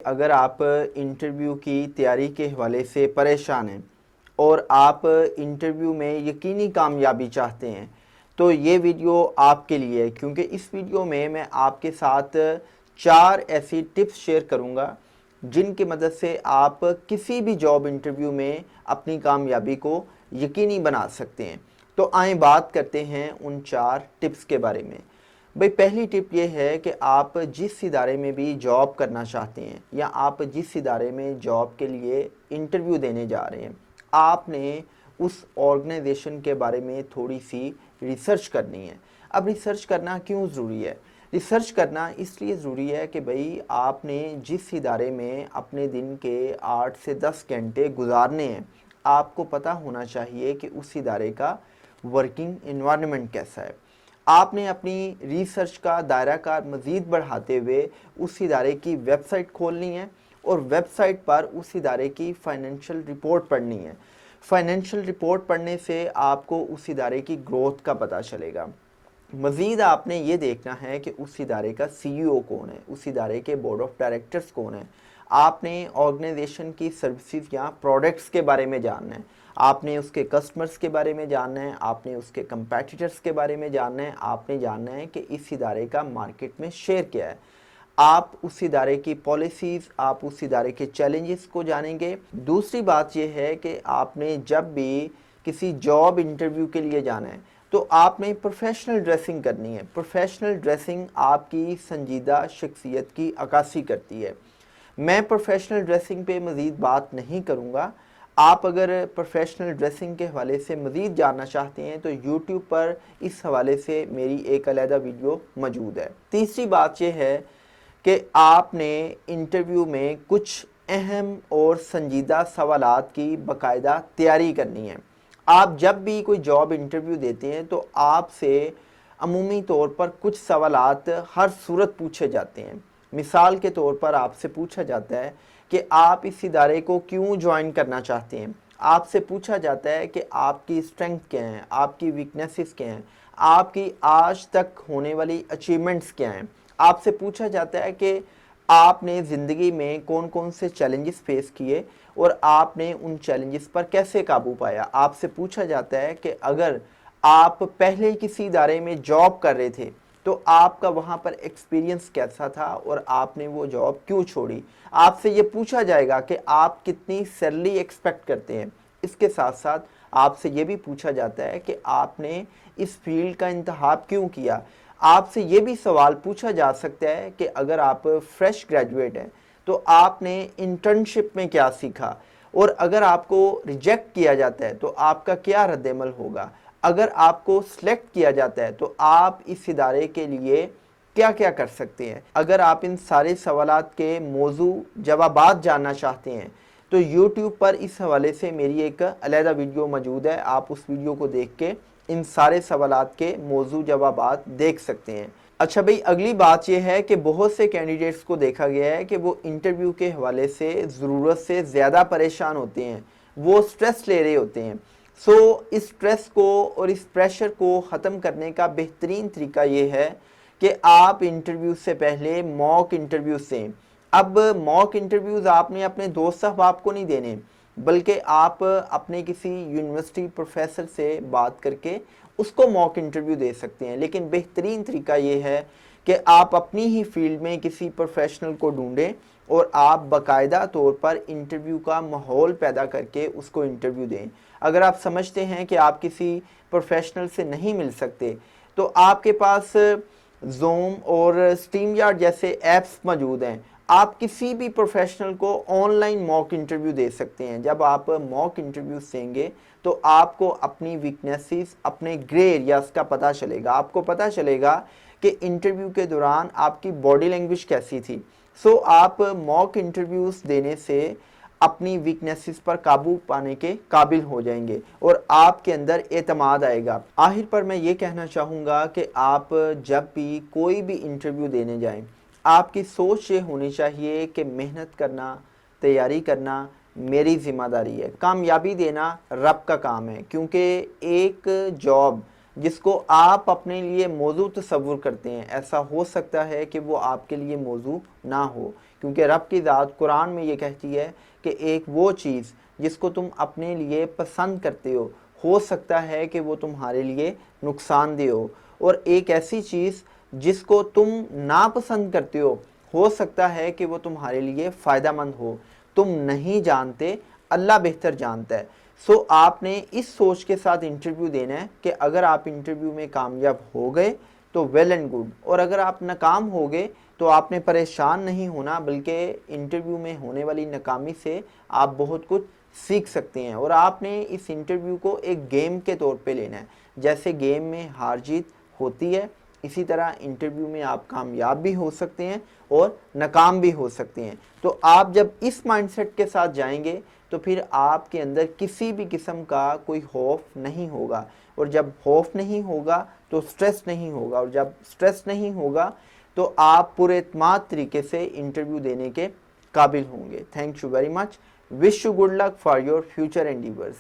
اگر آپ انٹرویو کی تیاری کے حوالے سے پریشان ہیں اور آپ انٹرویو میں یقینی کامیابی چاہتے ہیں تو یہ ویڈیو آپ کے لیے ہے، کیونکہ اس ویڈیو میں آپ کے ساتھ 4 ایسی ٹپس شیئر کروں گا جن کی مدد سے آپ کسی بھی جاب انٹرویو میں اپنی کامیابی کو یقینی بنا سکتے ہیں۔ تو آئیں بات کرتے ہیں ان 4 ٹپس کے بارے میں۔ بھئی پہلی ٹپ یہ ہے کہ آپ جس ادارے میں بھی جاب کرنا چاہتے ہیں یا آپ جس ادارے میں جاب کے لیے انٹرویو دینے جا رہے ہیں، آپ نے اس آرگنائزیشن کے بارے میں تھوڑی سی ریسرچ کرنی ہے۔ اب ریسرچ کرنا کیوں ضروری ہے؟ ریسرچ کرنا اس لیے ضروری ہے کہ بھئی آپ نے جس ادارے میں اپنے دن کے 8 سے 10 گھنٹے گزارنے ہیں، آپ کو پتہ ہونا چاہیے کہ اس ادارے کا ورکنگ انوائرمنٹ کیسا ہے۔ آپ نے اپنی ریسرچ کا دائرہ کار مزید بڑھاتے ہوئے اس ادارے کی ویب سائٹ کھولنی ہے اور ویب سائٹ پر اس ادارے کی فائنینشیل رپورٹ پڑھنی ہے۔ فائنینشیل رپورٹ پڑھنے سے آپ کو اس ادارے کی گروتھ کا پتہ چلے گا۔ مزید آپ نے یہ دیکھنا ہے کہ اس ادارے کا سی ای او کون ہے، اس ادارے کے بورڈ آف ڈائریکٹرز کون ہیں۔ آپ نے آرگنائزیشن کی سروسز یا پروڈکٹس کے بارے میں جاننا ہے، آپ نے اس کے کسٹمرز کے بارے میں جاننا ہے، آپ نے اس کے کمپیٹیٹرز کے بارے میں جاننا ہے، آپ نے جاننا ہے کہ اس ادارے کا مارکیٹ میں شیئر کیا ہے۔ آپ اس ادارے کی پالیسیز، آپ اس ادارے کے چیلنجز کو جانیں گے۔ دوسری بات یہ ہے کہ آپ نے جب بھی کسی جاب انٹرویو کے لیے جانا ہے تو آپ نے پروفیشنل ڈریسنگ کرنی ہے۔ پروفیشنل ڈریسنگ آپ کی سنجیدہ شخصیت کی عکاسی کرتی ہے۔ میں پروفیشنل ڈریسنگ پہ مزید بات نہیں کروں گا۔ آپ اگر پروفیشنل ڈریسنگ کے حوالے سے مزید جاننا چاہتے ہیں تو یوٹیوب پر اس حوالے سے میری ایک علیحدہ ویڈیو موجود ہے۔ تیسری بات یہ ہے کہ آپ نے انٹرویو میں کچھ اہم اور سنجیدہ سوالات کی باقاعدہ تیاری کرنی ہے۔ آپ جب بھی کوئی جاب انٹرویو دیتے ہیں تو آپ سے عمومی طور پر کچھ سوالات ہر صورت پوچھے جاتے ہیں۔ مثال کے طور پر آپ سے پوچھا جاتا ہے کہ آپ اس ادارے کو کیوں جوائن کرنا چاہتے ہیں۔ آپ سے پوچھا جاتا ہے کہ آپ کی اسٹرینگتھ کیا ہیں، آپ کی ویکنیسز کیا ہیں، آپ کی آج تک ہونے والی اچیومنٹس کیا ہیں۔ آپ سے پوچھا جاتا ہے کہ آپ نے زندگی میں کون کون سے چیلنجز فیس کیے اور آپ نے ان چیلنجز پر کیسے قابو پایا۔ آپ سے پوچھا جاتا ہے کہ اگر آپ پہلے کسی ادارے میں جاب کر رہے تھے تو آپ کا وہاں پر ایکسپیرینس کیسا تھا اور آپ نے وہ جاب کیوں چھوڑی۔ آپ سے یہ پوچھا جائے گا کہ آپ کتنی سیلری ایکسپیکٹ کرتے ہیں۔ اس کے ساتھ ساتھ آپ سے یہ بھی پوچھا جاتا ہے کہ آپ نے اس فیلڈ کا انتخاب کیوں کیا۔ آپ سے یہ بھی سوال پوچھا جا سکتا ہے کہ اگر آپ فریش گریجویٹ ہیں تو آپ نے انٹرنشپ میں کیا سیکھا، اور اگر آپ کو ریجیکٹ کیا جاتا ہے تو آپ کا کیا رد عمل ہوگا۔ اگر آپ کو سلیکٹ کیا جاتا ہے تو آپ اس ادارے کے لیے کیا کیا کر سکتے ہیں۔ اگر آپ ان سارے سوالات کے موضوع جوابات جاننا چاہتے ہیں تو یوٹیوب پر اس حوالے سے میری ایک علیحدہ ویڈیو موجود ہے، آپ اس ویڈیو کو دیکھ کے ان سارے سوالات کے موضوع جوابات دیکھ سکتے ہیں۔ اچھا بھئی، اگلی بات یہ ہے کہ بہت سے کینڈیڈیٹس کو دیکھا گیا ہے کہ وہ انٹرویو کے حوالے سے ضرورت سے زیادہ پریشان ہوتے ہیں، وہ سٹریس لے رہے ہوتے ہیں۔ اس سٹریس کو اور اس پریشر کو ختم کرنے کا بہترین طریقہ یہ ہے کہ آپ انٹرویو سے پہلے موک انٹرویوز دیں۔ اب موک انٹرویوز آپ نے اپنے دوست احباب کو نہیں دینے، بلکہ آپ اپنے کسی یونیورسٹی پروفیسر سے بات کر کے اس کو موک انٹرویو دے سکتے ہیں۔ لیکن بہترین طریقہ یہ ہے کہ آپ اپنی ہی فیلڈ میں کسی پروفیشنل کو ڈھونڈیں اور آپ باقاعدہ طور پر انٹرویو کا ماحول پیدا کر کے اس کو انٹرویو دیں۔ اگر آپ سمجھتے ہیں کہ آپ کسی پروفیشنل سے نہیں مل سکتے تو آپ کے پاس زوم اور اسٹریم یارڈ جیسے ایپس موجود ہیں۔ آپ کسی بھی پروفیشنل کو آن لائن موک انٹرویو دے سکتے ہیں۔ جب آپ موک انٹرویوز دیں گے تو آپ کو اپنی ویکنیسز، اپنے گرے ایریاز کا پتہ چلے گا۔ آپ کو پتہ چلے گا کہ انٹرویو کے دوران آپ کی باڈی لینگویج کیسی تھی۔ آپ موک انٹرویوز دینے سے اپنی ویکنیسز پر قابو پانے کے قابل ہو جائیں گے اور آپ کے اندر اعتماد آئے گا۔ آخر پر میں یہ کہنا چاہوں گا کہ آپ جب بھی کوئی بھی انٹرویو دینے جائیں، آپ کی سوچ یہ ہونی چاہیے کہ محنت کرنا، تیاری کرنا میری ذمہ داری ہے، کامیابی دینا رب کا کام ہے۔ کیونکہ ایک جاب جس کو آپ اپنے لیے موضوع تصور کرتے ہیں، ایسا ہو سکتا ہے کہ وہ آپ کے لیے موضوع نہ ہو، کیونکہ رب کی ذات قرآن میں یہ کہتی ہے کہ ایک وہ چیز جس کو تم اپنے لیے پسند کرتے ہو سکتا ہے کہ وہ تمہارے لیے نقصان دہ اور ایک ایسی چیز جس کو تم ناپسند کرتے ہو سکتا ہے کہ وہ تمہارے لیے فائدہ مند ہو. تم نہیں جانتے، اللہ بہتر جانتا ہے. سو آپ نے اس سوچ کے ساتھ انٹرویو دینا ہے کہ اگر آپ انٹرویو میں کامیاب ہو گئے تو ویل اینڈ گڈ، اور اگر آپ ناکام ہو گئے تو آپ نے پریشان نہیں ہونا، بلکہ انٹرویو میں ہونے والی ناکامی سے آپ بہت کچھ سیکھ سکتے ہیں. اور آپ نے اس انٹرویو کو ایک گیم کے طور پہ لینا ہے. جیسے گیم میں ہار جیت ہوتی ہے، اسی طرح انٹرویو میں آپ کامیاب بھی ہو سکتے ہیں اور ناکام بھی ہو سکتے ہیں. تو آپ جب اس مائنڈ سیٹ کے ساتھ جائیں گے تو پھر آپ کے اندر کسی بھی قسم کا کوئی خوف نہیں ہوگا، اور جب خوف نہیں ہوگا تو سٹریس نہیں ہوگا، اور جب سٹریس نہیں ہوگا تو آپ پورے اعتماد طریقے سے انٹرویو دینے کے قابل ہوں گے. Thank you very much. Wish you good luck for your future انڈیورس.